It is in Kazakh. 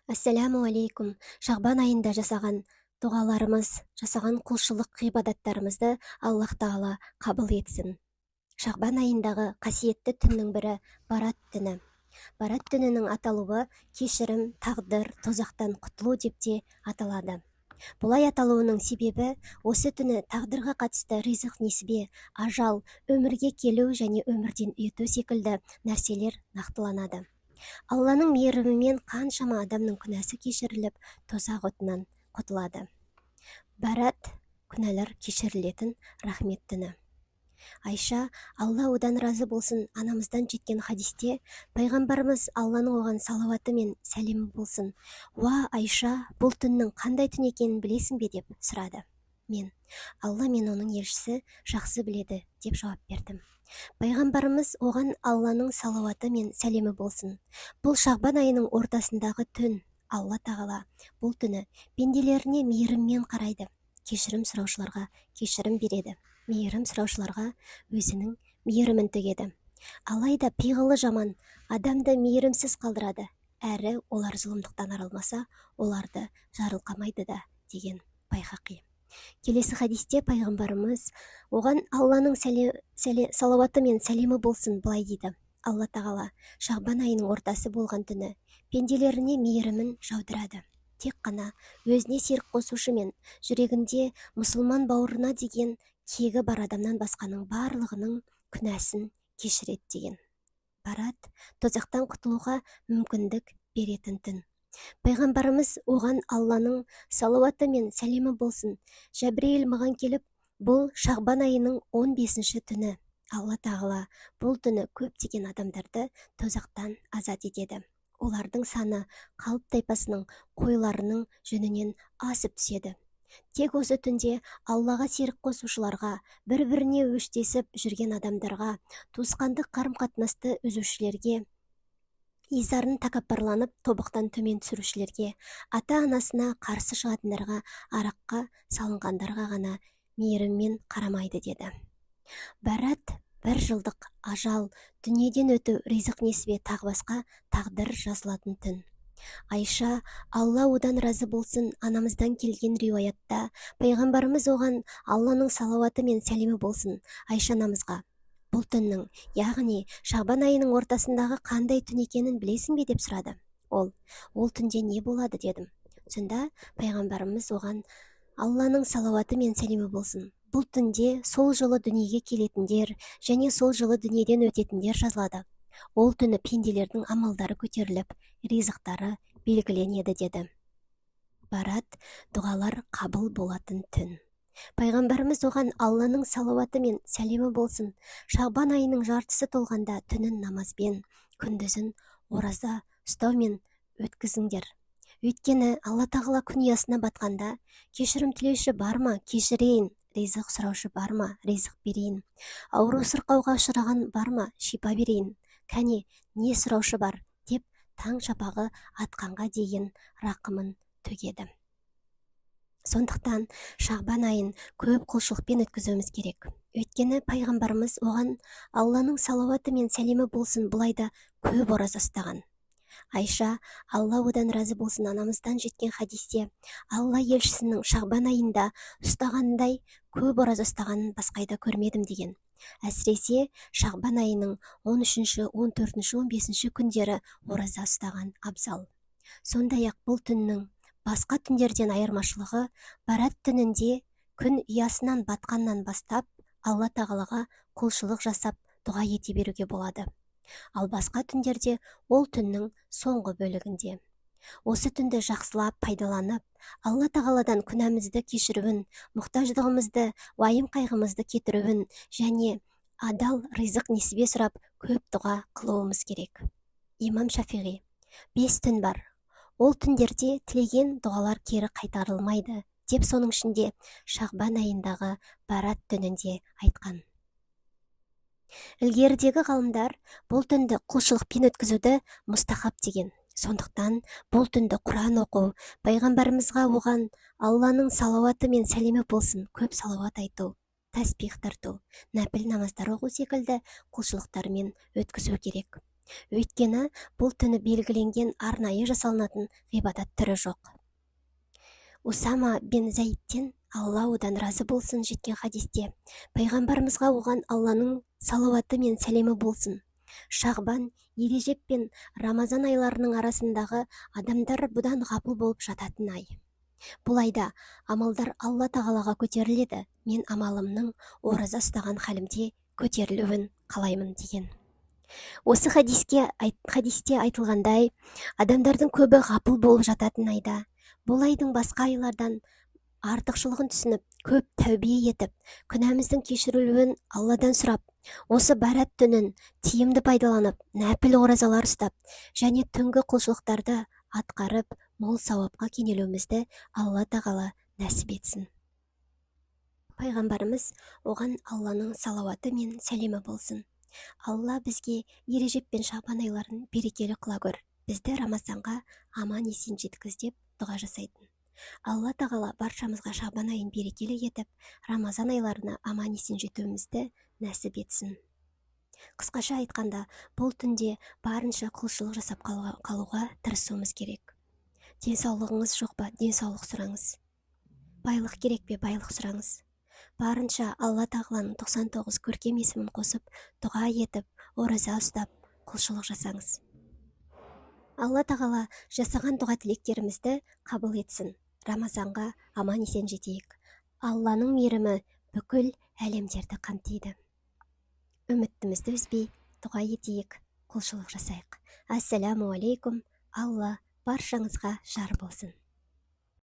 Ассаляму алейкум. Шағбан айында жасаған дұғаларымыз, жасаған құлшылық ғибадаттарымызды Аллах Тағала қабыл етсін. Шағбан айындағы қасиетті түннің бірі Барат түні. Барат түнінің аталуы кешірім, тағдыр, тозақтан құтылу деп те аталады. Бұлай аталуының себебі осы түні тағдырға қатысты ризық несібе, ажал, өмірге келу және өмірден өту секілді нәрселер нақтыланады. Алланың мейірімімен қаншама адамның күнәсі кешіріліп, тозақ отынан құтылады. Барат күнәлар кешірілетін рахмет түні. Айша, Алла одан разы болсын, анамыздан жеткен хадисте пайғамбарымыз Алланың оған салауаты мен сәлемі болсын: "Уа Айша, бұл түннің қандай түн екенін білесің бе?" деп сұрады. Мен: "Алла мен оның елшісі жақсы біледі" деп жауап бердім. Пайғамбарымыз оған Алланың салауаты мен сәлемі болсын: "Бұл Шағбан айының ортасындағы түн. Алла Тағала бұл түні пенделеріне мейіріммен қарайды, кешірім сұраушыларға кешірім береді, мейірім сұраушыларға өзінің мейірімін төгеді. Алайда пиғылы жаман адамды мейірімсіз қалдырады, әрі олар зұлымдықтан арылмаса, оларды жарылқамайды да" деген Байхақи. Келесі хадисте пайғамбарымыз оған Алланың салауаты мен сәлемі болсын былай дейді: "Алла Тағала Шағбан айының ортасы болған түні пенделеріне мейірімін жаудырады. Тек қана өзіне серік қосушы мен жүрегінде мұсылман бауырына деген кегі бар адамнан басқаның барлығының күнәсін кешіреді" деген. Барат тозақтан құтылуға мүмкіндік беретін түн. Пайғамбарымыз оған Алланың салауаты мен сәлемі болсын: "Жәбірейіл маған келіп, бұл Шағбан айының 15-ші түні. Алла Тағала бұл түні көптеген адамдарды тозақтан азат етеді. Олардың саны қалып тайпасының қойларының жүнінен асып түседі. Тек осы түнде Аллаға серік қосушыларға, бір-біріне өштесіп жүрген адамдарға, туысқандық қарым-қатынасты үзушілерге, изарын тәкаппарланып тобықтан төмен түсірушілерге, ата-анасына қарсы шығатындарға, араққа салынғандарға ғана мейіріммен қарамайды" деді. Барат бір жылдық ажал, дүниеден өту, ризық несібе тағы басқа тағдыр жазылатын түн. Айша, Алла одан разы болсын, анамыздан келген риуаятта пайғамбарымыз оған Алланың салауаты мен сәлемі болсын Айша анамызға: "Бұл түннің, яғни Шағбан айының ортасындағы қандай түн екенін білесің бе?" деп сұрады. Ол түнде не болады дедім. Сонда пайғамбарымыз оған: "Алланың салауаты мен сәлемі болсын, бұл түнде сол жылы дүниеге келетіндер және сол жылы дүниеден өтетіндер жазылады. Ол түні пенделердің амалдары көтеріліп, ризықтары белгіленеді" деді. Барат дұғалар қабыл болатын түн. Пайғамбарымыз оған Алланың салауаты мен сәлемі болсын: "Шағбан айының жартысы толғанда түнін намазбен, күндізін ораза ұстаумен өткізіңдер. Өйткені Алла Тағала күн ұясына батқанда: кешірім тілеуші бар ма, кешірейін, ризық сұраушы бар ма, ризық берейін, ауру сырқауға ұшыраған бар ма, шипа берейін, кәне не сұраушы бар" деп таң шапағы атқанға дейін рақымын төгеді. Сондықтан Шағбан айын көп құлшылықпен өткізуіміз керек. Өйткені пайғамбарымыз оған Алланың салауаты мен сәлемі болсын бұлайда көп ораза ұстаған. Айша, Алла одан разы болсын, анамыздан жеткен хадисте Алла елшісінің Шағбан айында ұстағандай көп ораза ұстағанын басқайда көрмедім деген. Әсіресе Шағбан айының 13-ші, 14-ші, 15-ші күндері ораза ұстаған абзал. Сондай-ақ бұл түннің басқа түндерден айырмашылығы, Барат түнінде күн ұясынан батқаннан бастап Алла Тағалаға құлшылық жасап дұға ете беруге болады. Ал басқа түндерде ол түннің соңғы бөлігінде. Осы түнді жақсылап пайдаланып, Алла Тағаладан күнәмізді кешіруін, мұқтаждығымызды, уайым қайғымызды кетіруін және адал ризық несібе сұрап көп дұға қылуымыз керек. Имам Шафиғи: "5 түн бар. Ол түндерде тілеген дұғалар кері қайтарылмайды" деп соның ішінде Шағбан айындағы Барат түнінде айтқан. Ілгерідегі ғалымдар бұл түнді құлшылықпен өткізуді мұстахаб деген. Сондықтан бұл түнді Құран оқу, пайғамбарымызға оған Алланың салауаты мен сәлемі болсын көп салауат айту, тәсбих тарту, нәпіл намаздар оқу секілді құлшылықтармен өткізу керек. Өйткені бұл түні белгіленген арнайы жасалынатын ғибадат түрі жоқ. Усама бен Заидтен, Алла одан разы болсын, жеткен хадисте пайғамбарымызға оған Алланың салауаты мен сәлемі болсын: Шағбан, Ережеп пен Рамазан айларының арасындағы адамдар бұдан ғапыл болып жататын ай. Бұл айда амалдар Алла тағалаға көтеріледі. Мен амалымның ораза ұстаған халімде көтерілуін қалаймын деген. Осы хадисте айтылғандай, адамдардың көбі ғапыл болып жататын айда, бұл айдың басқа айлардан артықшылығын түсініп, көп тәубе етіп, күнәміздің кешірілуін Алладан сұрап, осы бәрат түнін тиімді пайдаланып, нәпіл оразалар ұстап, және түнгі құлшылықтарды атқарып, мол сауапқа кенелуімізді Алла тағала нәсіп етсін. Пайғамбарымыз оған Алланың салауаты мен сәлемі болсын. Алла бізге Ережеп пен Шағбан айларын берекелі қыла көр, бізді Рамазанға аман есен жеткіз деп дұға жасайтын. Алла тағала баршамызға Шағбан айын берекелі етіп, Рамазан айларына аман есен жетуімізді нәсіп етсін. Қысқаша айтқанда, бұл түнде барынша құлшылық жасап қалуға тырысуымыз керек. Денсаулығыңыз жоқ па, денсаулық сұраңыз. Байлық керек пе, байлық сұраңыз. Барынша Алла тағаланың 99 көркем есімін қосып, дұға етіп, ораза ұстап, құлшылық жасаңыз. Алла тағала жасаған дұға тілектерімізді қабыл етсін. Рамазанға аман есен жетейік. Алланың мейірімі бүкіл әлемдерді қамтиды. Үмітімізді үзбей дұға етейік, құлшылық жасайық. Ассаламу алейкум. Алла баршаңызға жар болсын.